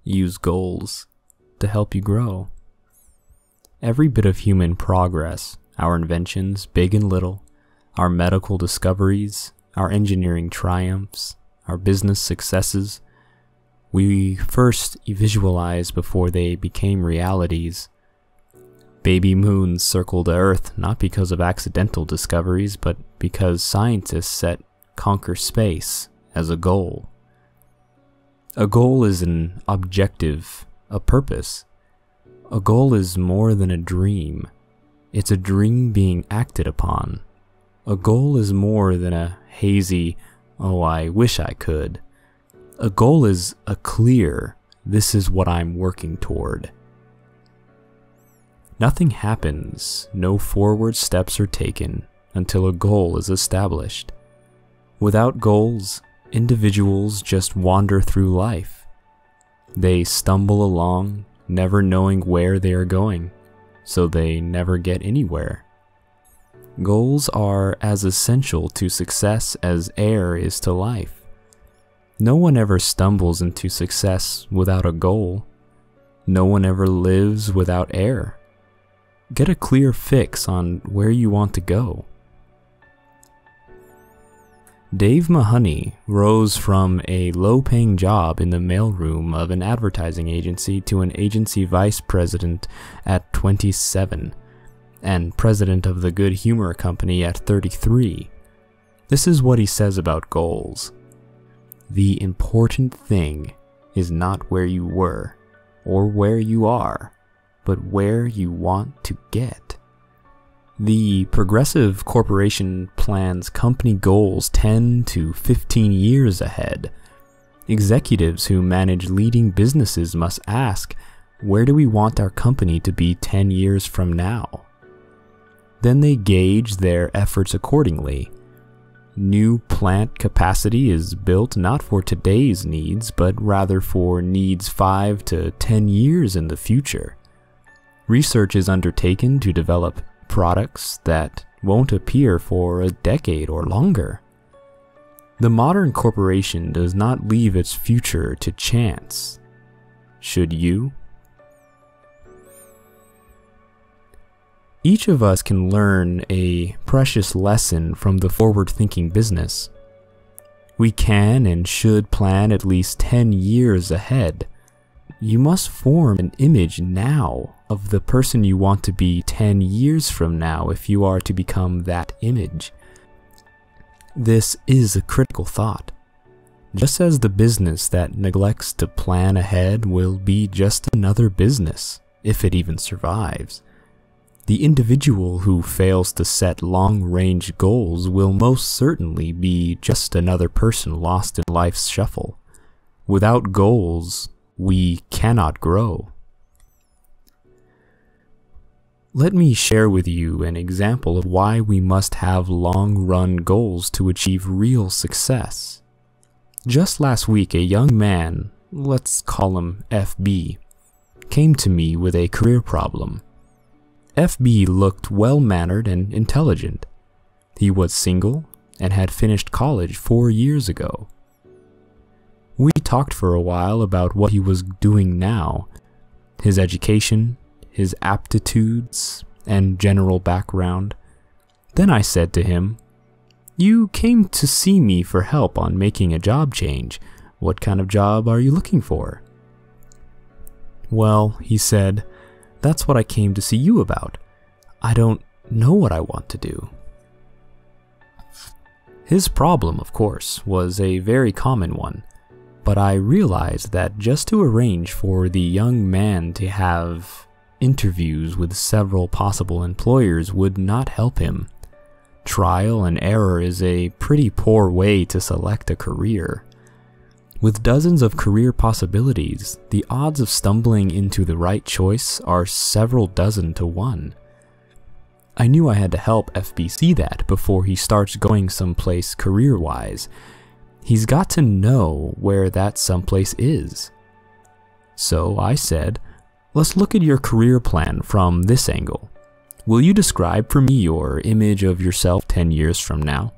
use goals to help you grow. Every bit of human progress, our inventions, big and little, our medical discoveries, our engineering triumphs, our business successes, we first visualized before they became realities. Baby moons circled the Earth not because of accidental discoveries, but because scientists set conquer space as a goal. A goal is an objective, a purpose. A goal is more than a dream. It's a dream being acted upon. A goal is more than a hazy, "oh, I wish I could." A goal is a clear, "this is what I'm working toward." Nothing happens, no forward steps are taken until a goal is established. Without goals, individuals just wander through life. They stumble along, never knowing where they are going, so they never get anywhere. Goals are as essential to success as air is to life. No one ever stumbles into success without a goal. No one ever lives without air. Get a clear fix on where you want to go. Dave Mahoney rose from a low-paying job in the mailroom of an advertising agency to an agency vice president at 27, and president of the Good Humor Company at 33. This is what he says about goals. The important thing is not where you were, or where you are, but where you want to get. The progressive corporation plans company goals 10 to 15 years ahead. Executives who manage leading businesses must ask, where do we want our company to be 10 years from now? Then they gauge their efforts accordingly. New plant capacity is built not for today's needs, but rather for needs 5 to 10 years in the future. Research is undertaken to develop products that won't appear for a decade or longer. The modern corporation does not leave its future to chance. Should you? Each of us can learn a precious lesson from the forward-thinking business. We can and should plan at least 10 years ahead. You must form an image now of the person you want to be 10 years from now if you are to become that image. This is a critical thought. Just as the business that neglects to plan ahead will be just another business, if it even survives. The individual who fails to set long-range goals will most certainly be just another person lost in life's shuffle. Without goals, we cannot grow. Let me share with you an example of why we must have long-run goals to achieve real success. Just last week, a young man, let's call him F.B., came to me with a career problem. F.B. looked well-mannered and intelligent. He was single and had finished college 4 years ago. We talked for a while about what he was doing now, his education, his aptitudes, and general background. Then I said to him, "You came to see me for help on making a job change. What kind of job are you looking for?" "Well," he said, "that's what I came to see you about. I don't know what I want to do." His problem, of course, was a very common one, but I realized that just to arrange for the young man to have interviews with several possible employers would not help him. Trial and error is a pretty poor way to select a career. With dozens of career possibilities, the odds of stumbling into the right choice are several dozen to 1. I knew I had to help FB see that before he starts going someplace career-wise. He's got to know where that someplace is. So I said, let's look at your career plan from this angle. Will you describe for me your image of yourself 10 years from now?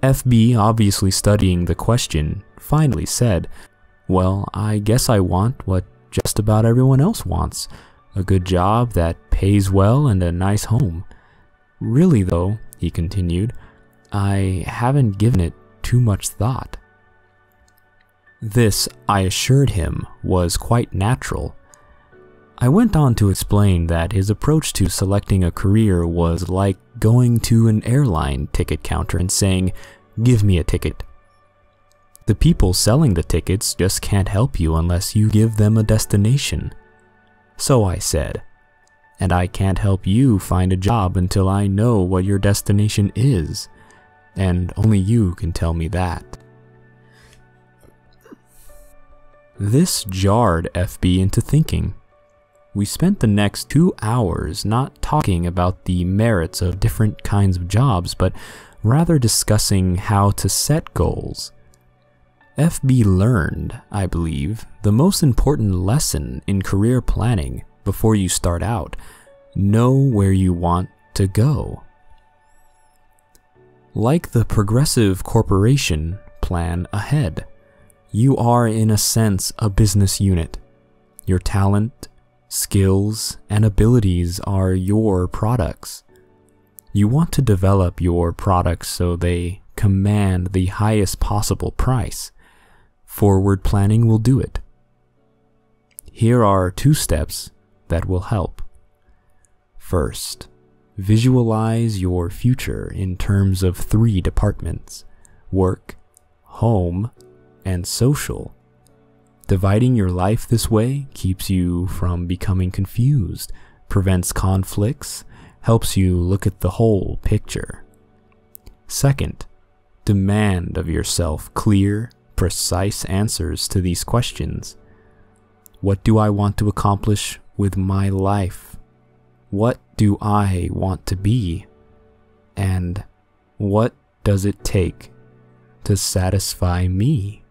FB, obviously studying the question, finally said, Well, I guess I want what just about everyone else wants. A good job that pays well and a nice home. Really though, he continued, I haven't given it too much thought. This, I assured him, was quite natural. I went on to explain that his approach to selecting a career was like going to an airline ticket counter and saying, "Give me a ticket." The people selling the tickets just can't help you unless you give them a destination. So I said, and I can't help you find a job until I know what your destination is, and only you can tell me that. This jarred FB into thinking. We spent the next 2 hours not talking about the merits of different kinds of jobs, but rather discussing how to set goals. FB learned, I believe, the most important lesson in career planning before you start out. Know where you want to go. Like the progressive corporation plan ahead, you are in a sense a business unit. Your talent, skills, and abilities are your products. You want to develop your products so they command the highest possible price. Forward planning will do it. Here are 2 steps that will help. First, visualize your future in terms of 3 departments: work, home, and social. Dividing your life this way keeps you from becoming confused, prevents conflicts, helps you look at the whole picture. Second, demand of yourself clear, precise answers to these questions. What do I want to accomplish with my life? What do I want to be? And what does it take to satisfy me?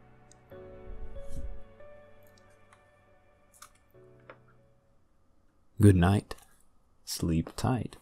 Good night. Sleep tight.